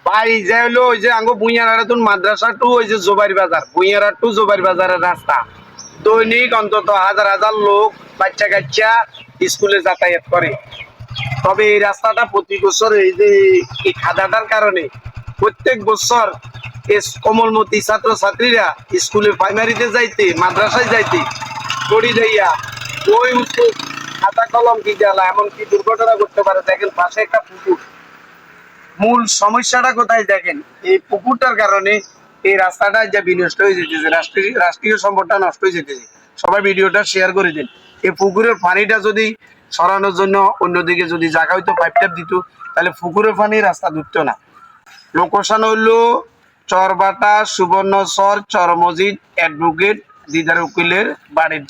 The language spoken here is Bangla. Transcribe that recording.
ভাই যে হলো ওই যে আঙ্গো বুইয়ারাতুন মাদ্রাসা টু ওই যে জোবাইর বাজার, বুইয়ারা টু জোবাইর বাজারের রাস্তা দৈনিক অন্তত হাজার হাজার লোক বাচ্চা কাচ্চা স্কুলে যাতায়াত করে। তবে এই রাস্তাটা প্রতি বছর এই যে এই খাদাটার কারণে প্রত্যেক বছর কোমলমতি ছাত্র ছাত্রীরা স্কুলে প্রাইমারিতে যাইতে মাদ্রাসায় যাইতে দড়ি দেইয়া ওই উত্তর খাতা কলম কি জ্বালা এমনকি দুর্ঘটনা করতে পারে। দেখেন পাশে একটা পুকুর, মূল সমস্যাটা কোথায় দেখেন, এই পুকুরটার কারণে এই রাস্তাটা যে বিনষ্ট হয়ে যেতেছে, রাষ্ট্রীয় সম্পদটা নষ্ট হয়ে যেতেছে। সবাই ভিডিওটা শেয়ার করে দিন। এই পুকুরের পানিটা যদি সরানোর জন্য অন্যদিকে যদি জায়গা হইতো পাইপ টাইপ দিত, তাহলে পুকুরের পানি রাস্তা ঢুকতো না। লোকেশন হইলো চরবাটা সুবর্ণচর চর মসজিদ অ্যাডভোকেট দিদার উকিলের বাড়ির